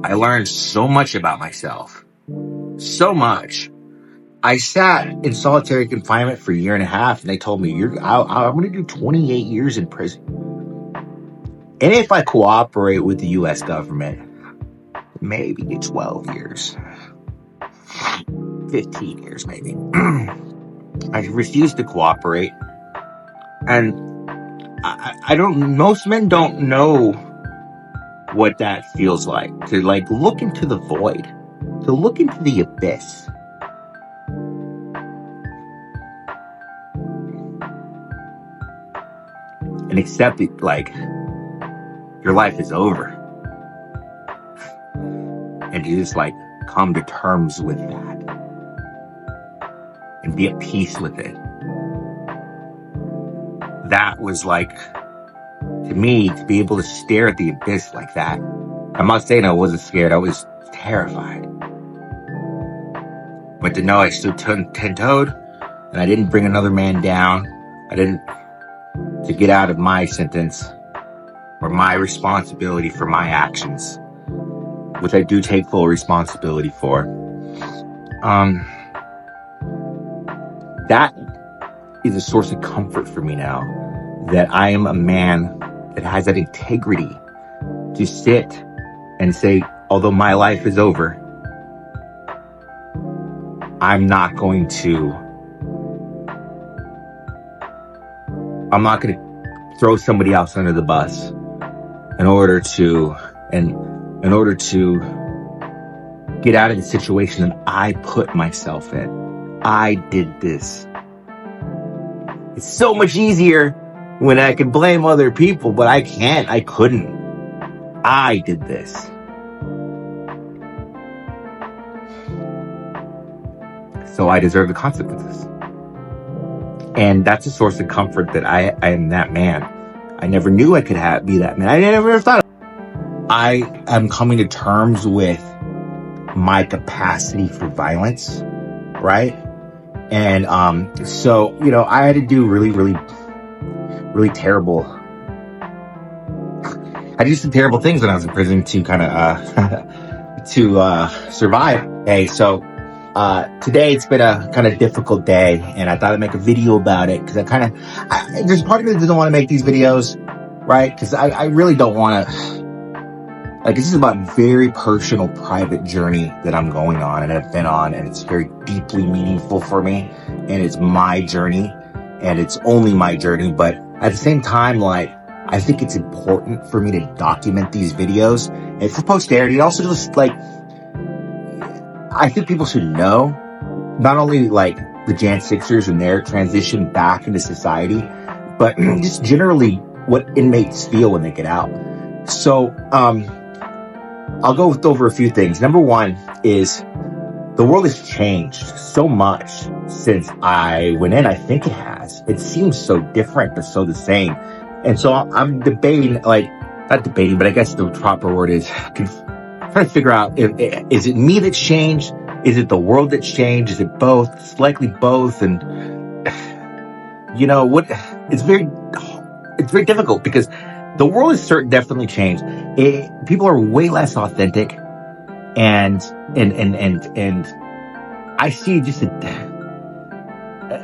I learned so much about myself. So much. I sat in solitary confinement for a year and a half, and they told me, I'm going to do 28 years in prison. And if I cooperate with the U.S. government, maybe 12 years. 15 years, maybe. I refused to cooperate. And most men don't know what that feels like. To like look into the void. To look into the abyss. And accept it like your life is over. And you just like come to terms with that. And be at peace with it. That was like, to me, to be able to stare at the abyss like that. I'm not saying I wasn't scared, I was terrified. But to know I stood 10-toed, and I didn't bring another man down. To get out of my sentence, or my responsibility for my actions, which I do take full responsibility for. That is a source of comfort for me now, that I am a man that has that integrity to sit and say, although my life is over, I'm not going to throw somebody else under the bus in order to get out of the situation that I put myself in. I did this. It's so much easier when I can blame other people, but I couldn't. I did this. So I deserve the consequences. And that's a source of comfort, that I am that man. I never knew I could be that man. I never thought I am coming to terms with my capacity for violence, right? And so, I had to do really, really, really terrible. I did some terrible things when I was in prison to kind of to survive. Okay, so today it's been a kind of difficult day, and I thought I'd make a video about it because there's part of me that doesn't want to make these videos, right? Because I really don't want to. Like, this is about a very personal, private journey that I'm going on and have been on, and it's very deeply meaningful for me, and it's my journey, and it's only my journey. But at the same time, like, I think it's important for me to document these videos and for posterity. And also just like, I think people should know not only like the Jan 6ers and their transition back into society, but just generally what inmates feel when they get out. So, I'll go over a few things. Number one is the world has changed so much since I went in. I think it has. It seems so different, but so the same. And so I'm debating, not debating, but I guess the proper word is trying to figure out, is it me that's changed? Is it the world that's changed? Is it both? It's likely both. And it's very difficult because the world has definitely changed. People are way less authentic, and I see just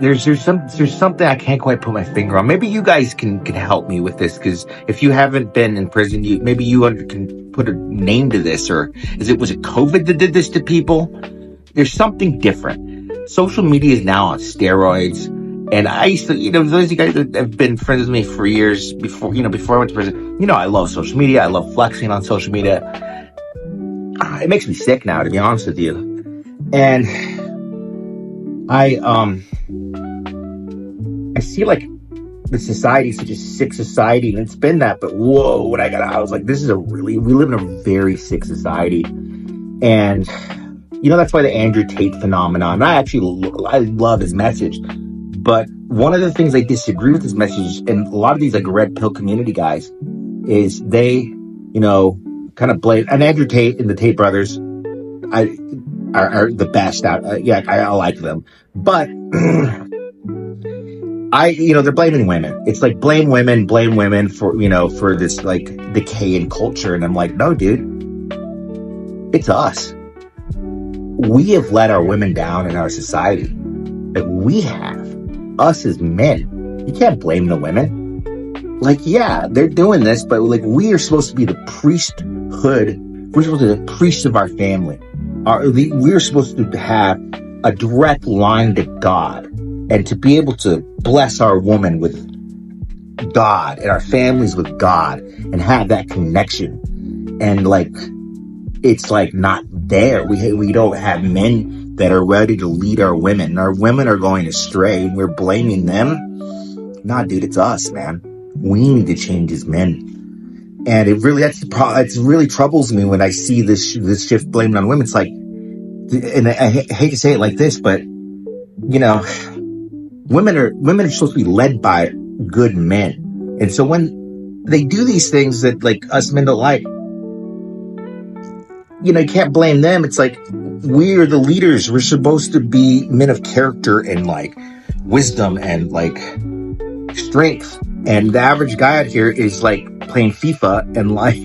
there's something I can't quite put my finger on. Maybe you guys can help me with this, because if you haven't been in prison, maybe you can put a name to this, or was it COVID that did this to people? There's something different. Social media is now on steroids. And I used to, those of you guys that have been friends with me for years before I went to prison, I love social media. I love flexing on social media. It makes me sick now, to be honest with you. And I see like the society is such a sick society, and it's been that, but whoa, when I got out, I was like, we live in a very sick society. And, that's why the Andrew Tate phenomenon, I love his message. But one of the things I disagree with his message, and a lot of these like red pill community guys, is they, kind of blame, and Andrew Tate and the Tate brothers are the best out. I like them, but they're blaming women. It's like blame women for, for this like decay in culture. And I'm like, no, dude, It's us. We have let our women down in our society. Like, we have. Us as men. You can't blame the women. Like, yeah, they're doing this, but like, we are supposed to be the priesthood. We're supposed to be the priest of our family. We're supposed to have a direct line to God, and to be able to bless our woman with God and our families with God and have that connection. And like, it's like not there. We don't have men that are ready to lead our women. Our women are going astray. We're blaming them. Nah, dude, it's us, man. We need to change as men. And it really, it really troubles me when I see this shift blaming on women. It's like, and I hate to say it like this, but you know, women are supposed to be led by good men. And so when they do these things that like us men don't like, you know, you can't blame them. It's like, we're the leaders. We're supposed to be men of character and like wisdom and like strength. And the average guy out here is like playing FIFA and like,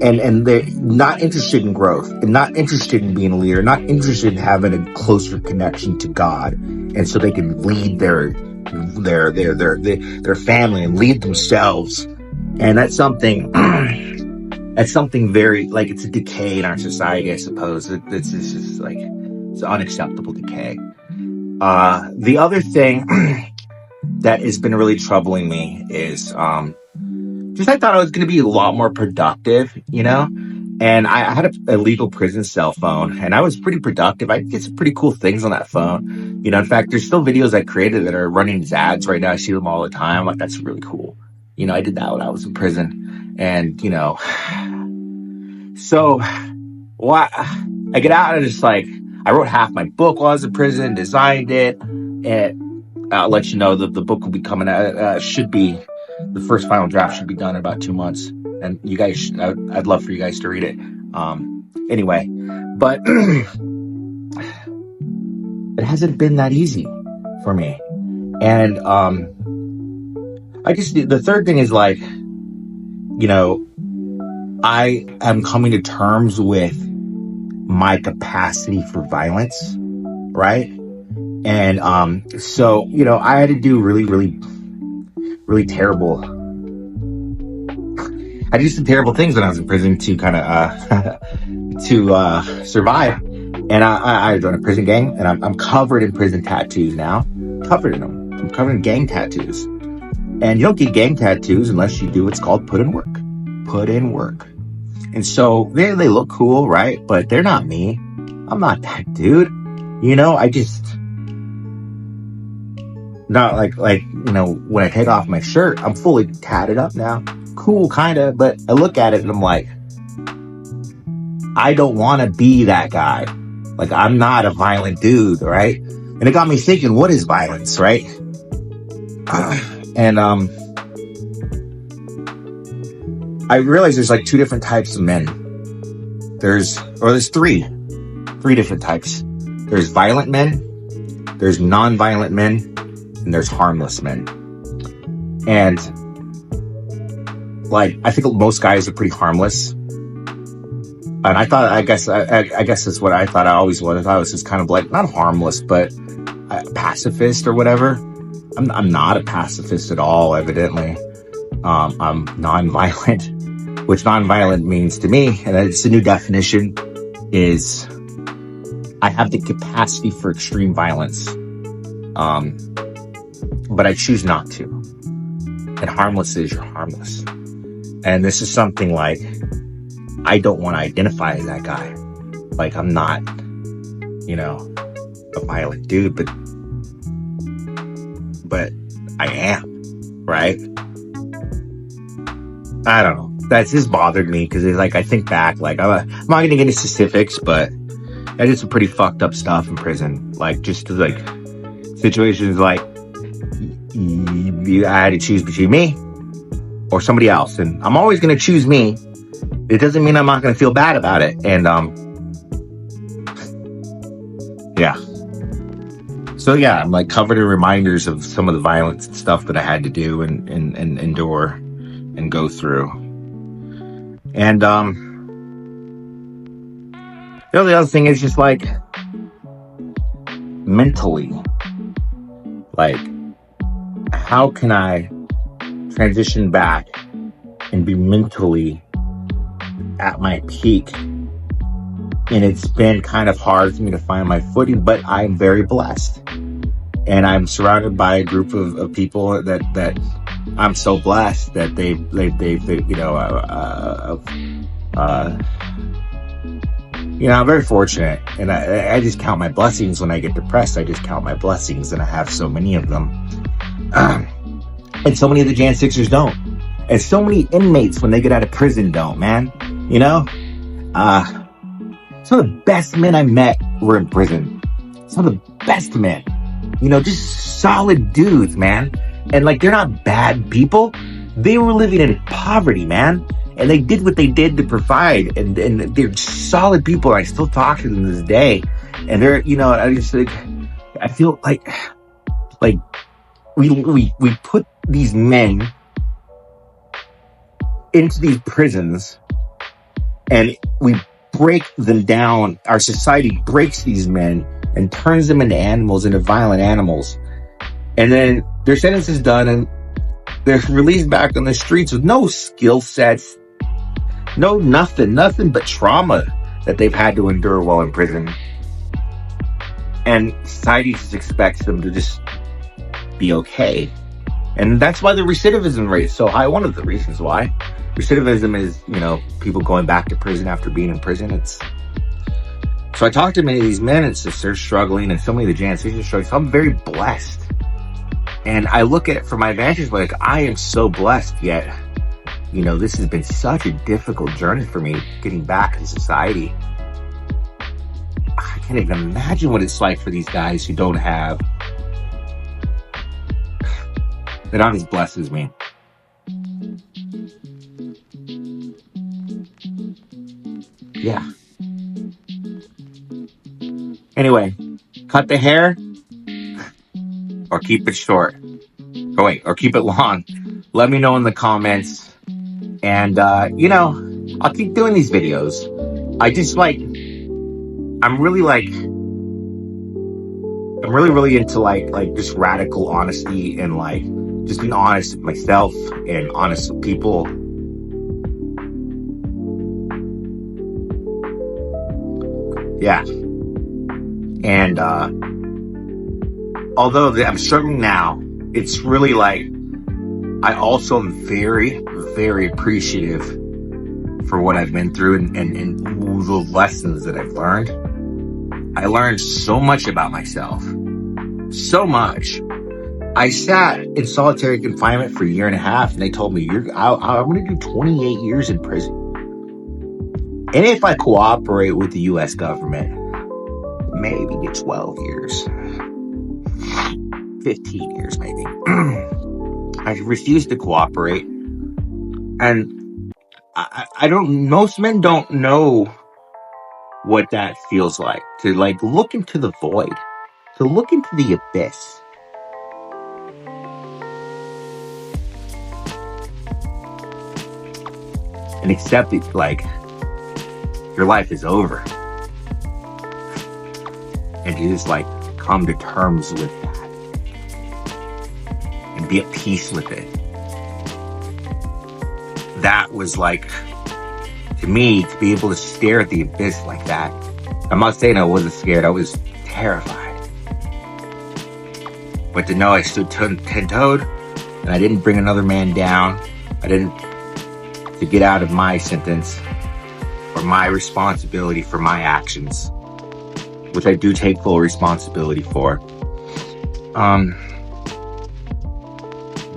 and they're not interested in growth and not interested in being a leader, not interested in having a closer connection to God. And so they can lead their family and lead themselves. And that's something, that's something very, like, it's a decay in our society, I suppose. It's just like, it's unacceptable decay. The other thing that has been really troubling me is, just I thought I was going to be a lot more productive, you know? And I had a legal prison cell phone, and I was pretty productive. I did some pretty cool things on that phone. You know, in fact, there's still videos I created that are running as ads right now. I see them all the time. Like, that's really cool. You know, I did that when I was in prison. And, you know, so what? I get out and it's like, I wrote half my book while I was in prison, designed it, and I'll let you know that the book will be coming out, should be, the first final draft should be done in about 2 months. And you guys, I'd love for you guys to read it. Anyway, but it hasn't been that easy for me. And I just, the third thing is like, you know, I am coming to terms with my capacity for violence, right? And so, you know, I had to do really terrible. I did some terrible things when I was in prison to kind of to survive. And I joined a prison gang, and I'm covered in prison tattoos now. Covered in them. I'm covered in gang tattoos. And you don't get gang tattoos unless you do what's called put in work. Put in work. And so they look cool, right? But they're not me. I'm not that dude. You know, I just, not like, you know, when I take off my shirt, I'm fully tatted up now. Cool, kind of, but I look at it and I'm like, I don't want to be that guy. Like, I'm not a violent dude, right? And it got me thinking, what is violence, right? And I realized there's like 2 different types of men. There's three different types. There's violent men, there's non-violent men, and there's harmless men. And like, I think most guys are pretty harmless. And I thought, I guess that's what I thought I always was. I thought I was just kind of like, not harmless, but a pacifist or whatever. I'm not a pacifist at all, evidently. I'm non-violent, which non-violent means to me, and it's a new definition, is I have the capacity for extreme violence. But I choose not to. And harmless is you're harmless. And this is something like, I don't want to identify as that guy. Like, I'm not, you know, a violent dude, but I am, right? I don't know. That's just bothered me because it's like, I think back, like, I'm not going to get into specifics, but I did some pretty fucked up stuff in prison. Like, just like situations like, I had to choose between me or somebody else, and I'm always going to choose me. It doesn't mean I'm not going to feel bad about it. And yeah, so yeah, I'm like covered in reminders of some of the violence and stuff that I had to do and endure and go through. And The only other thing is just like mentally, like how can I transition back and be mentally at my peak? And it's been kind of hard for me to find my footing, but I'm very blessed. And I'm surrounded by a group of people that I'm so blessed that they I'm very fortunate, and I just count my blessings when I get depressed. I just count my blessings, and I have so many of them. And so many of the Jan 6ers don't. And so many inmates, when they get out of prison, don't, man. You know? Some of the best men I met were in prison. Some of the best men. You know, just solid dudes, man. And like, they're not bad people. They were living in poverty, man. And they did what they did to provide. And they're solid people. I still talk to them to this day. And they're, I just like, I feel like we put these men into these prisons and we break them down. Our society breaks these men and turns them into animals, into violent animals. And then their sentence is done and they're released back on the streets with no skill sets, nothing but trauma that they've had to endure while in prison. And society just expects them to just be okay. And that's why the recidivism rate is so high. One of the reasons why. Recidivism is, people going back to prison after being in prison. So I talked to many of these men, and they're struggling, and so many of the Jan 6ers are struggling. So I'm very blessed. And I look at it from my vantage point, like, I am so blessed, yet, this has been such a difficult journey for me, getting back in society. I can't even imagine what it's like for these guys who they're not as blessed as me. Yeah. Anyway, cut the hair or keep it short. Or keep it long. Let me know in the comments. And, I'll keep doing these videos. I'm really into just radical honesty and just being honest with myself and honest with people. Yeah. And although I'm struggling now, it's really I also am very, very appreciative for what I've been through and the lessons that I've learned. I learned so much about myself. So much. I sat in solitary confinement for a year and a half, and they told me, I'm going to do 28 years in prison. And if I cooperate with the U.S. government, maybe get 12 years. 15 years, maybe. I refused to cooperate. And most men don't know what that feels like. To look into the void. To look into the abyss. And accept it your life is over. And to just come to terms with that. And be at peace with it. That was to me, to be able to stare at the abyss like that. I'm not saying I wasn't scared, I was terrified. But to know I stood 10-toed and I didn't bring another man down. To get out of my sentence or my responsibility for my actions, which I do take full responsibility for.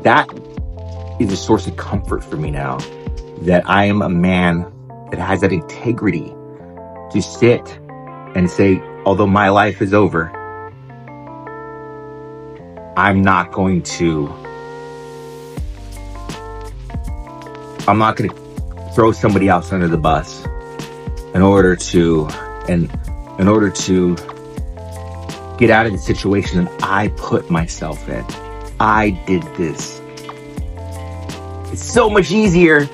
That is a source of comfort for me now, that I am a man that has that integrity to sit and say, although my life is over, I'm not going to throw somebody else under the bus in order to get out of the situation that I put myself in. I did this. It's so much easier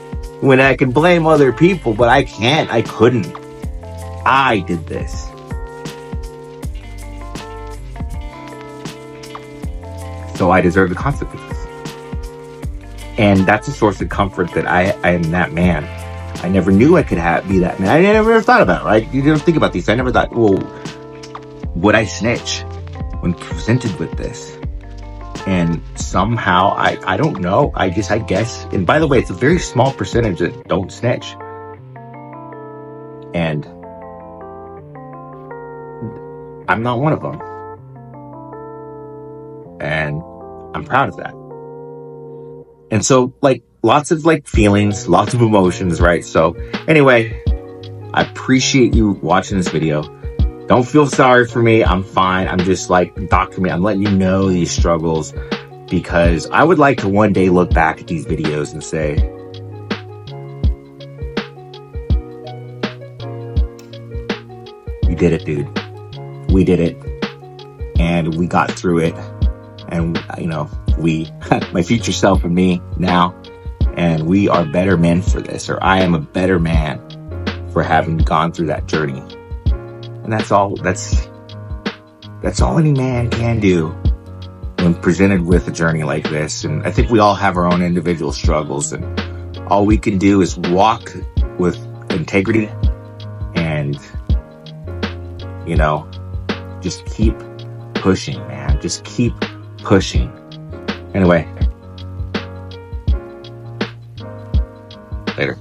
when I can blame other people, but I couldn't. I did this. So I deserve the consequences. And that's a source of comfort that I am that man. I never knew I could be that man. I never thought about it, right? You don't think about these. I never thought, well, would I snitch when presented with this? And somehow, I don't know. I guess. And by the way, it's a very small percentage that don't snitch. And I'm not one of them. And I'm proud of that. And so, like, lots of feelings, lots of emotions, right? So anyway, I appreciate you watching this video. Don't feel sorry for me. I'm fine. I'm just documenting. I'm letting you know these struggles because I would like to one day look back at these videos and say, you did it, dude. We did it. And we got through it. And, my future self and me now, and we are better men for this, or I am a better man for having gone through that journey. And that's all any man can do when presented with a journey like this. And I think we all have our own individual struggles, and all we can do is walk with integrity and, just keep pushing, man. Just keep pushing. Anyway, later.